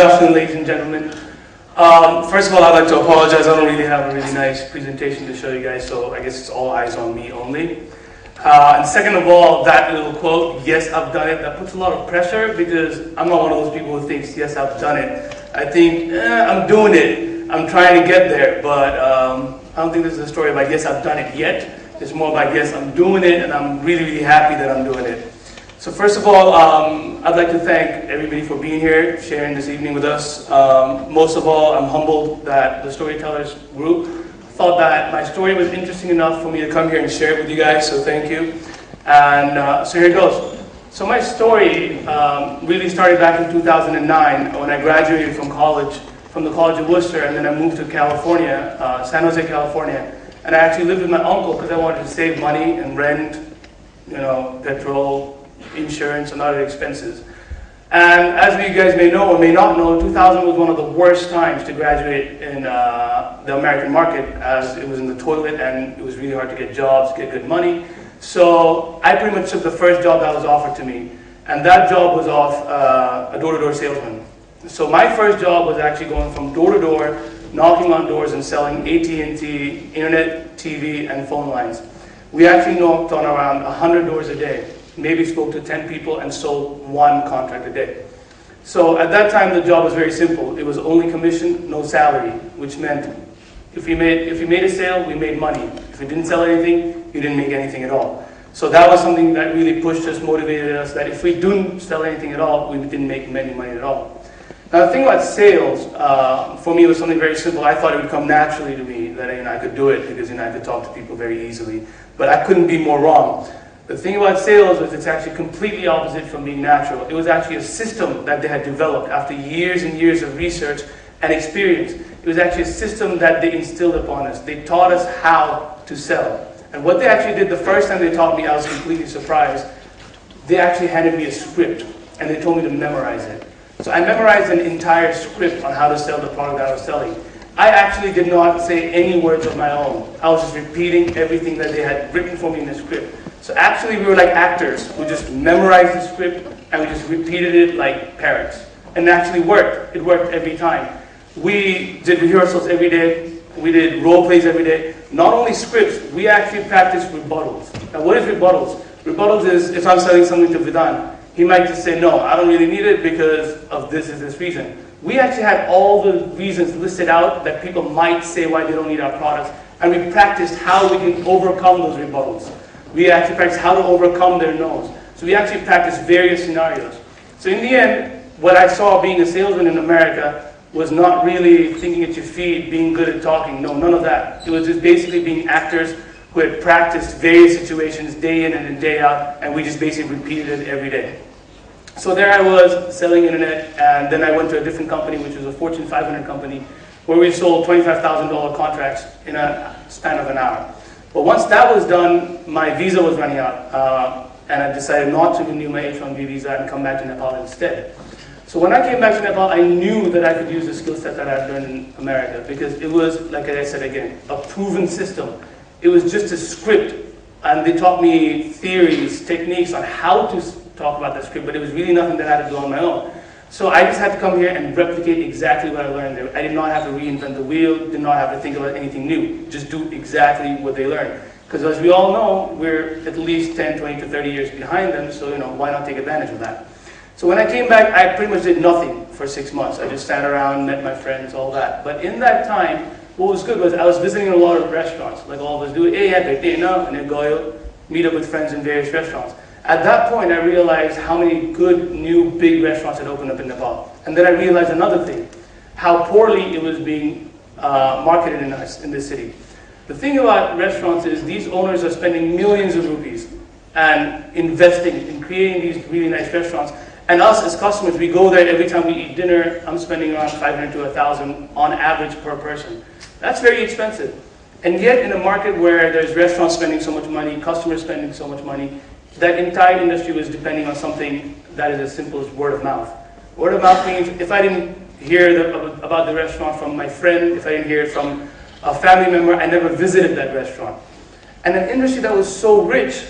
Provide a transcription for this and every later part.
afternoon, ladies and gentlemen. First of all, I'd like to apologize. I don't really have a really nice presentation to show you guys, so I guess it's all eyes on me only. And second of all, that little quote, "Yes, I've done it," that puts a lot of pressure because I'm not one of those people who thinks, "Yes, I've done it." I think, I'm doing it. I'm trying to get there, but I don't think this is a story about "Yes, I've done it" yet. It's more about "Yes, I'm doing it," and I'm really, really happy that I'm doing it. So first of all, I'd like to thank everybody for being here, sharing this evening with us. Most of all, I'm humbled that the Storytellers group thought that my story was interesting enough for me to come here and share it with you guys, so thank you. And so here it goes. So my story really started back in 2009 when I graduated from college, from the College of Worcester, and then I moved to California, San Jose, California. And I actually lived with my uncle because I wanted to save money and rent, petrol, insurance, and other expenses. And as you guys may know or may not know, 2000 was one of the worst times to graduate in the American market, as it was in the toilet and it was really hard to get jobs, get good money. So I pretty much took the first job that was offered to me, and that job was off a door-to-door salesman. So my first job was actually going from door to door, knocking on doors and selling AT&T, internet, TV, and phone lines. We actually knocked on around 100 doors a day. Maybe spoke to 10 people and sold one contract a day. So at that time, the job was very simple. It was only commission, no salary, which meant if you made a sale, we made money. If you didn't sell anything, you didn't make anything at all. So that was something that really pushed us, motivated us, that if we didn't sell anything at all, we didn't make any money at all. Now the thing about sales, for me, was something very simple. I thought it would come naturally to me, that I could do it because I could talk to people very easily. But I couldn't be more wrong. The thing about sales is it's actually completely opposite from being natural. It was actually a system that they had developed after years and years of research and experience. It was actually a system that they instilled upon us. They taught us how to sell. And what they actually did the first time they taught me, I was completely surprised. They actually handed me a script and they told me to memorize it. So I memorized an entire script on how to sell the product that I was selling. I actually did not say any words of my own. I was just repeating everything that they had written for me in the script. So actually we were like actors who just memorized the script and we just repeated it like parrots. And it actually worked. It worked every time. We did rehearsals every day. We did role plays every day. Not only scripts, we actually practiced rebuttals. Now what is rebuttals? Rebuttals is if I'm selling something to Vidhan, he might just say, "No, I don't really need it because of this reason." We actually had all the reasons listed out that people might say why they don't need our products, and we practiced how we can overcome those rebuttals. We actually practiced how to overcome their no's. So we actually practiced various scenarios. So in the end, what I saw being a salesman in America was not really thinking at your feet, being good at talking. No, none of that. It was just basically being actors who had practiced various situations day in and day out, and we just basically repeated it every day. So there I was selling internet, and then I went to a different company, which was a Fortune 500 company, where we sold $25,000 contracts in a span of an hour. But once that was done, my visa was running out, and I decided not to renew my H-1B visa and come back to Nepal instead. So when I came back to Nepal, I knew that I could use the skill set that I had learned in America, because it was, like I said again, a proven system. It was just a script, and they taught me theories, techniques on how to talk about that script, but it was really nothing that I had to do on my own. So I just had to come here and replicate exactly what I learned there. I did not have to reinvent the wheel, did not have to think about anything new. Just do exactly what they learned. Because as we all know, we're at least 10, 20 to 30 years behind them, so why not take advantage of that? So when I came back, I pretty much did nothing for 6 months. I just sat around, met my friends, all that. But in that time, what was good was I was visiting a lot of restaurants, like all of us do. Hey, and then go out, meet up with friends in various restaurants. At that point, I realized how many good, new, big restaurants had opened up in Nepal. And then I realized another thing, how poorly it was being marketed in this city. The thing about restaurants is these owners are spending millions of rupees and investing in creating these really nice restaurants. And us as customers, we go there every time we eat dinner. I'm spending around 500 to 1,000 on average per person. That's very expensive. And yet in a market where there's restaurants spending so much money, customers spending so much money, that entire industry was depending on something that is as simple as word of mouth. Word of mouth means if I didn't hear about the restaurant from my friend, if I didn't hear it from a family member, I never visited that restaurant. And an industry that was so rich,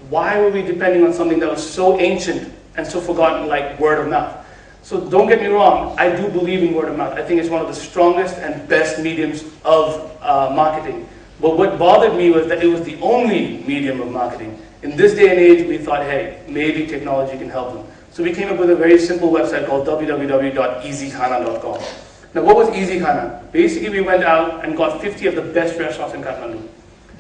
why were we depending on something that was so ancient and so forgotten like word of mouth? So don't get me wrong, I do believe in word of mouth. I think it's one of the strongest and best mediums of marketing. But what bothered me was that it was the only medium of marketing. In this day and age, we thought, hey, maybe technology can help them. So we came up with a very simple website called www.easykhana.com. Now, what was Easy Khana? Basically, we went out and got 50 of the best restaurants in Kathmandu.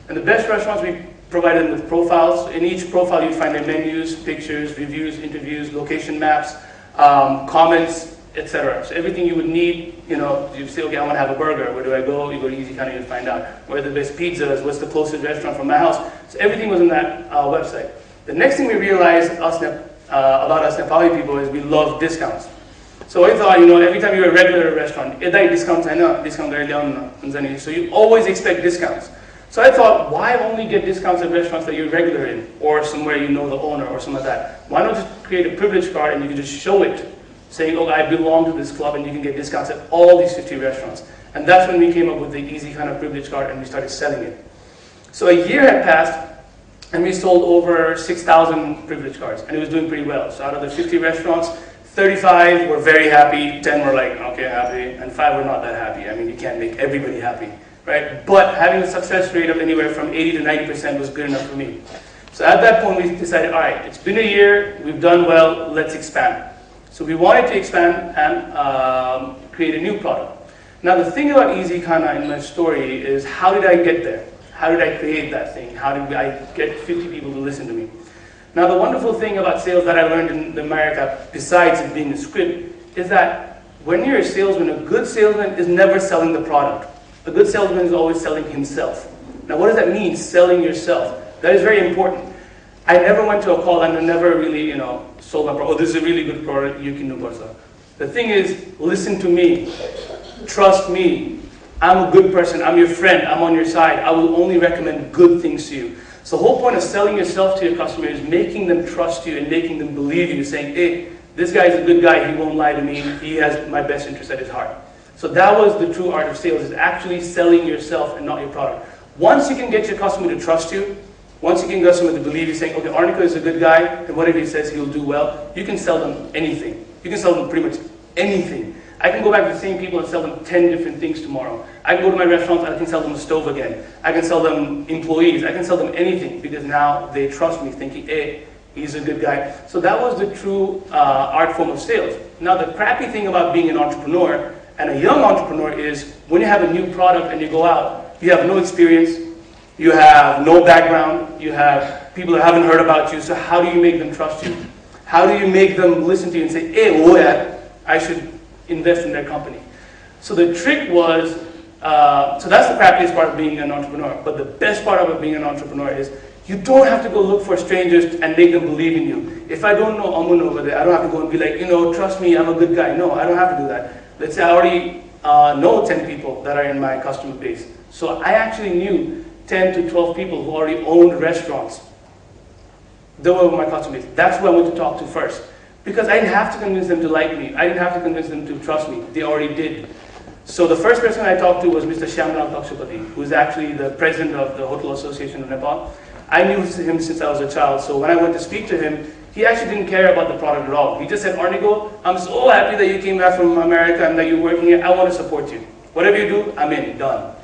And the best restaurants, we provided them with profiles. In each profile, you'd find their menus, pictures, reviews, interviews, location maps, comments, etc. So everything you would need, you say, okay, I want to have a burger. Where do I go? You go to Easy Khana, you find out where the best pizza is, what's the closest restaurant from my house. So everything was on that website. The next thing we realized about us Nepali people is we love discounts. So I thought, every time you're a regular restaurant, discounts, so you always expect discounts. So I thought, why only get discounts at restaurants that you're regular in, or somewhere you know the owner, or something like that? Why not just create a privilege card and you can just show it, saying, oh, I belong to this club, and you can get discounts at all these 50 restaurants. And that's when we came up with the Easy Khana privilege card and we started selling it. So a year had passed, and we sold over 6,000 privilege cards, and it was doing pretty well. So out of the 50 restaurants, 35 were very happy, 10 were like, okay, happy, and 5 were not that happy. I mean, you can't make everybody happy, right? But having a success rate of anywhere from 80 to 90% was good enough for me. So at that point, we decided, all right, it's been a year, we've done well, let's expand. So we wanted to expand and create a new product. Now the thing about Easy Khana in my story is, how did I get there? How did I create that thing? How did I get 50 people to listen to me? Now the wonderful thing about sales that I learned in America, besides it being a script, is that when you're a salesman, a good salesman is never selling the product. A good salesman is always selling himself. Now what does that mean, selling yourself? That is very important. I never went to a call and I never really, sold my product. Oh, this is a really good product, you can do Barca. The thing is, listen to me, trust me. I'm a good person, I'm your friend, I'm on your side. I will only recommend good things to you. So the whole point of selling yourself to your customer is making them trust you and making them believe you, saying, hey, this guy is a good guy, he won't lie to me, he has my best interest at his heart. So that was the true art of sales, is actually selling yourself and not your product. Once you can get your customer to trust you, once you can get someone to believe you, saying, okay, Arniko is a good guy, and whatever he says, he'll do well, you can sell them anything. You can sell them pretty much anything. I can go back to the same people and sell them 10 different things tomorrow. I can go to my restaurants and I can sell them a stove again. I can sell them employees. I can sell them anything because now they trust me, thinking, hey, he's a good guy. So that was the true art form of sales. Now the crappy thing about being an entrepreneur and a young entrepreneur is when you have a new product and you go out, you have no experience, you have no background, you have people that haven't heard about you, so how do you make them trust you? How do you make them listen to you and say, hey, oh yeah, I should invest in their company? So the trick was, so that's the crappiest part of being an entrepreneur, but the best part of being an entrepreneur is you don't have to go look for strangers and make them believe in you. If I don't know Amun over there, I don't have to go and be like, trust me, I'm a good guy. No, I don't have to do that. Let's say I already know 10 people that are in my customer base. So I actually knew 10 to 12 people who already owned restaurants. They were my customer base. That's who I went to talk to first. Because I didn't have to convince them to like me. I didn't have to convince them to trust me. They already did. So the first person I talked to was Mr. Shyamlal Takshapati, who's actually the president of the Hotel Association of Nepal. I knew him since I was a child. So when I went to speak to him, he actually didn't care about the product at all. He just said, Arniko, I'm so happy that you came back from America and that you're working here. I want to support you. Whatever you do, I'm in. Done.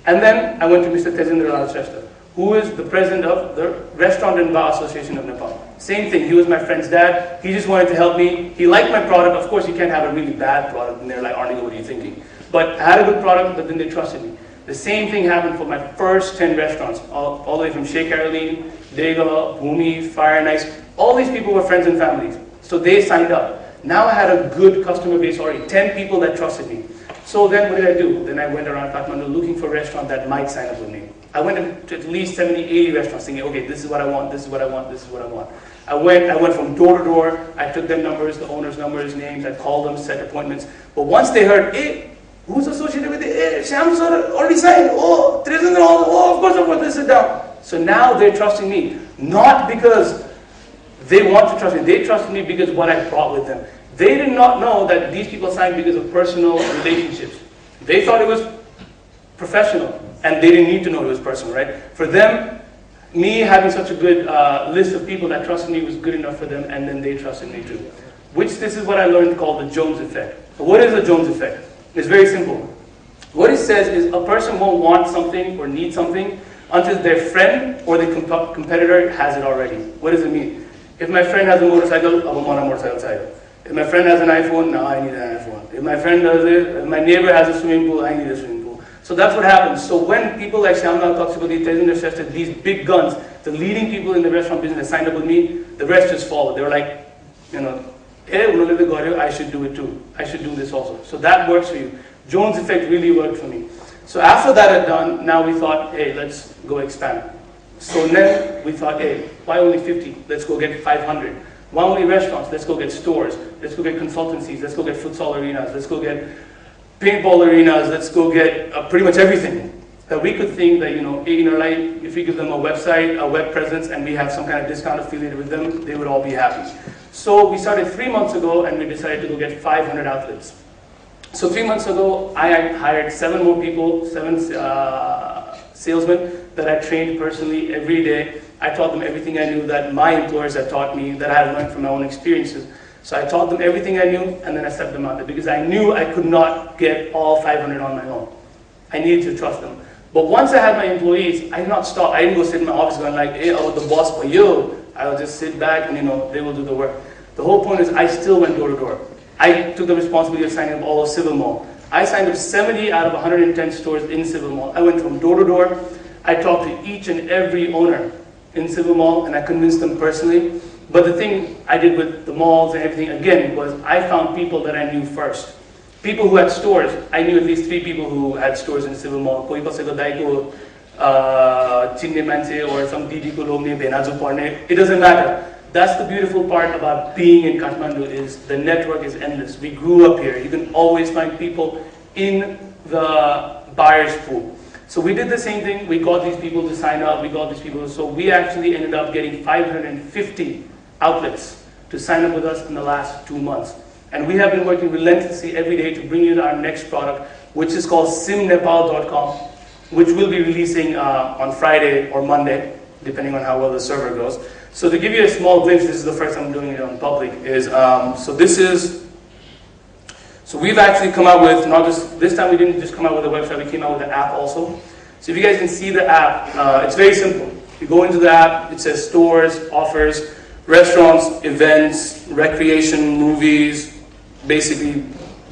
And then I went to Mr. Tejendra Lal Shrestha, who is the president of the Restaurant and Bar Association of Nepal. Same thing, he was my friend's dad. He just wanted to help me. He liked my product. Of course, you can't have a really bad product and they're like, Arniko, what are you thinking? But I had a good product, but then they trusted me. The same thing happened for my first 10 restaurants, all the way from Sheikh Caroline, Dega, Bhumi, Fire and Ice. All these people were friends and families. So they signed up. Now I had a good customer base already, 10 people that trusted me. So then what did I do? Then I went around Kathmandu looking for a restaurant that might sign up with me. I went to at least 70, 80 restaurants thinking, okay, this is what I want, this is what I want, this is what I want. I went from door to door, I took their numbers, the owner's numbers, names, I called them, set appointments. But once they heard, hey, who's associated with it? Hey, Shyam sir already signed. Oh, of course, let's sit down. So now they're trusting me, not because they want to trust me, they trusted me because of what I brought with them. They did not know that these people signed because of personal relationships. They thought it was professional, and they didn't need to know it was personal, right? For them, me having such a good list of people that trusted me was good enough for them, and then they trusted me too. which this is what I learned called the Jones effect. So what is the Jones effect? It's very simple. What it says is a person won't want something or need something until their friend or the competitor has it already. What does it mean? If my friend has a motorcycle, I want a motorcycle. If my friend has an iPhone, now I need an iPhone. If my friend does it, if my neighbor has a swimming pool, I need a swimming pool. So that's what happens. So when people like Shyamlal Toxicity, Tejinder Shrestha, these big guns, the leading people in the restaurant business signed up with me, the rest just followed. They were like, hey, I should do it too. I should do this also. So that works for you. Jones effect really worked for me. So after that had done, now we thought, hey, let's go expand. So then we thought, hey, why only 50? Let's go get 500. Why only restaurants? Let's go get stores. Let's go get consultancies. Let's go get futsal arenas. Let's go get paintball arenas. Let's go get pretty much everything. That we could think that, in our life, if we give them a website, a web presence, and we have some kind of discount affiliated with them, they would all be happy. So we started 3 months ago, and we decided to go get 500 outlets. So 3 months ago, I hired 7 more people, 7 salesmen that I trained personally every day. I taught them everything I knew that my employers had taught me, that I had learned from my own experiences. So I taught them everything I knew, and then I stepped them out there because I knew I could not get all 500 on my own. I needed to trust them. But once I had my employees, I did not stop. I didn't go sit in my office going like, hey, I was the boss for you. I will just sit back and they will do the work. The whole point is I still went door to door. I took the responsibility of signing up all of Civil Mall. I signed up 70 out of 110 stores in Civil Mall. I went from door to door. I talked to each and every owner in Civil Mall, and I convinced them personally. But the thing I did with the malls and everything, again, was I found people that I knew first. People who had stores. I knew at least 3 people who had stores in Civil Mall. Koi paseko daiko chinne manche or some didi ko logne bhenaju parne. It doesn't matter. That's the beautiful part about being in Kathmandu is the network is endless. We grew up here. You can always find people in the buyer's pool. So we did the same thing. We got these people to sign up. We got these people. So we actually ended up getting 550 outlets to sign up with us in the last 2 months. And we have been working relentlessly every day to bring you our next product, which is called simnepal.com, which we'll be releasing on Friday or Monday, depending on how well the server goes. So to give you a small glimpse, this is the first time I'm doing it on public, so we've actually come out with, not just, this time we didn't just come out with a website, we came out with an app also. So if you guys can see the app, it's very simple. You go into the app, it says stores, offers, restaurants, events, recreation, movies, basically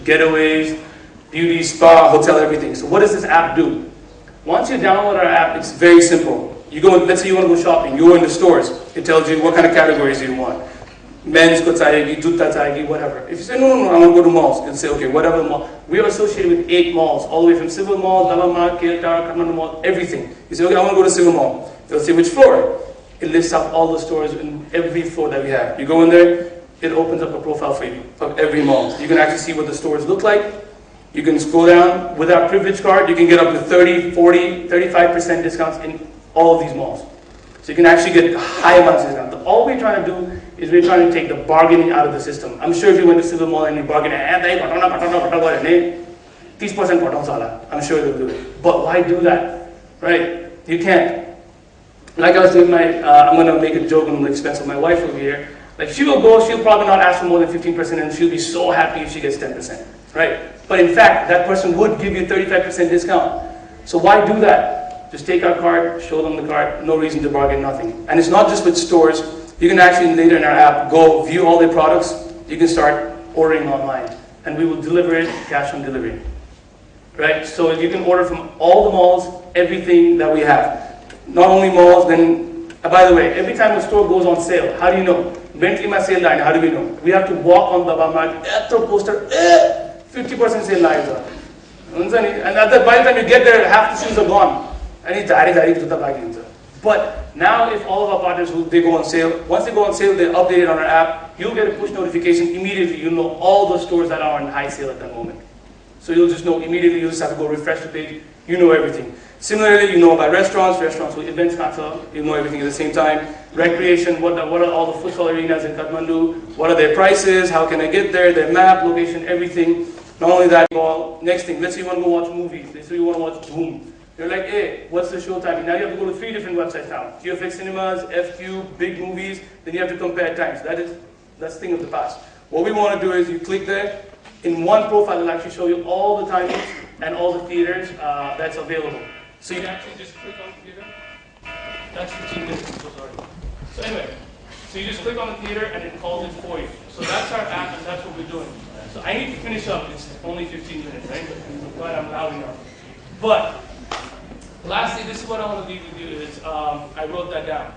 getaways, beauty, spa, hotel, everything. So what does this app do? Once you download our app, it's very simple. You go, let's say you want to go shopping, you go into stores, it tells you what kind of categories you want. Men's, whatever. If you say, no, I want to go to malls, it'll say, okay, whatever mall. We are associated with 8 malls, all the way from Civil Mall, Dalama, KL Tower, Kathmandu Mall, everything. You say, okay, I want to go to Civil Mall. It'll say which floor. It lists out all the stores in every floor that we have. You go in there, it opens up a profile for you of every mall. You can actually see what the stores look like. You can scroll down. With our privilege card, you can get up to 30, 40, 35% discounts in all of these malls. So you can actually get high amounts of discount. All we're trying to do is we're trying to take the bargaining out of the system. I'm sure if you went to Civil Mall and you bargain, 30% I'm sure they'll do it. But why do that? Right? You can't. Like I was doing I'm going to make a joke on the expense of my wife over here. Like she'll probably not ask for more than 15% and she'll be so happy if she gets 10%. Right? But in fact, that person would give you 35% discount. So why do that? Just take our card, show them the card, no reason to bargain, nothing. And it's not just with stores. You can actually later in our app go view all their products. You can start ordering online. And we will deliver it, cash on delivery. Right? So you can order from all the malls, everything that we have. Not only malls, then, by the way, every time a store goes on sale, how do you know? Bentley ma sale line, how do we know? We have to walk on the Bamark, poster, 50% sale lines are. And by the time you get there, half the shoes are gone. But now if all of our partners, they go on sale, once they go on sale, they update it on our app, you'll get a push notification immediately. You'll know all the stores that are on high sale at that moment. So you'll just know immediately, you'll just have to go refresh the page, you know everything. Similarly, you know about restaurants with events, you know everything at the same time. Recreation, what are all the futsal arenas in Kathmandu, what are their prices, how can I get there, their map, location, everything. Not only that, next thing, let's say you want to go watch movies, let's say you want to watch Boom. You're like, hey, what's the show timing? Now you have to go to 3 different websites now. GFX Cinemas, FQ, big movies, then you have to compare times. That's the thing of the past. What we want to do is you click there. In one profile, it'll actually show you all the timings and all the theaters that's available. So you can actually just click on the theater. That's 15 minutes, I'm so sorry. So anyway, so you just click on the theater and it calls it for you. So that's our app and that's what we're doing. So I need to finish up. It's only 15 minutes, right? I'm glad I'm loud enough. But lastly, this is what I want to leave with you is I wrote that down.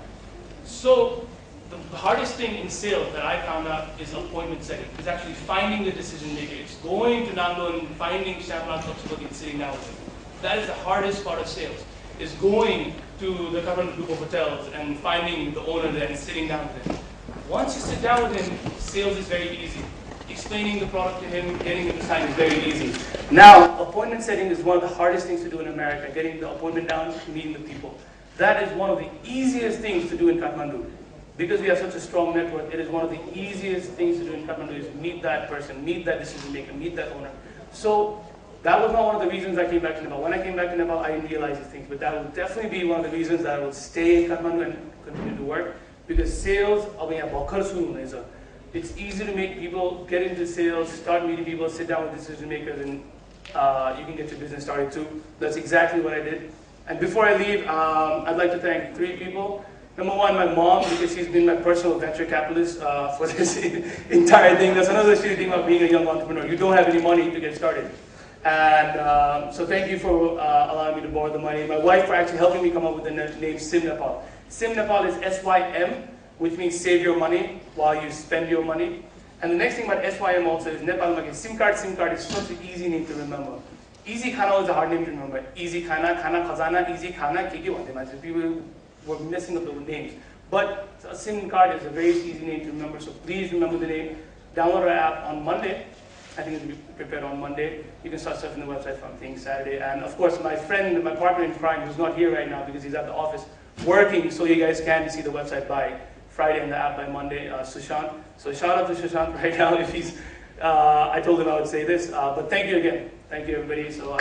So the hardest thing in sales that I found out is appointment setting. It's actually finding the decision maker. It's going to Nando and finding Shamla and sitting down with him. That is the hardest part of sales, is going to the Kathmandu group of hotels and finding the owner there and sitting down with him. Once you sit down with him, sales is very easy. Explaining the product to him, getting him to sign is very easy. Now, appointment setting is one of the hardest things to do in America, getting the appointment down, meeting the people. That is one of the easiest things to do in Kathmandu. Because we have such a strong network, it is one of the easiest things to do in Kathmandu is meet that person, meet that decision maker, meet that owner. So that was not one of the reasons I came back to Nepal. When I came back to Nepal, I didn't realize these things, but that will definitely be one of the reasons that I will stay in Kathmandu and continue to work. Because sales, it's easy to make people get into sales, start meeting people, sit down with decision makers, and you can get your business started too. That's exactly what I did. And before I leave, I'd like to thank 3 people. Number 1, my mom, because she's been my personal venture capitalist for this entire thing. That's another shitty thing about being a young entrepreneur. You don't have any money to get started. And so thank you for allowing me to borrow the money. My wife for actually helping me come up with the name Sim Nepal. Sim Nepal is SYM, which means save your money while you spend your money. And the next thing about SYM also is Nepal SIM card. SIM card is such an easy name to remember. Easy Khana is a hard name to remember. Easy Khana, Khana Khazana, Easy Khana, people were messing up the names. But a SIM card is a very easy name to remember, so please remember the name. Download our app on Monday. I think it'll be prepared on Monday. You can start surfing the website from Saturday. And of course, my friend, my partner in crime, who's not here right now because he's at the office working, so you guys can see the website by Friday and the app by Monday, Sushant. So shout out to Sushant right now if he's, I told him I would say this. But thank you again. Thank you, everybody. So.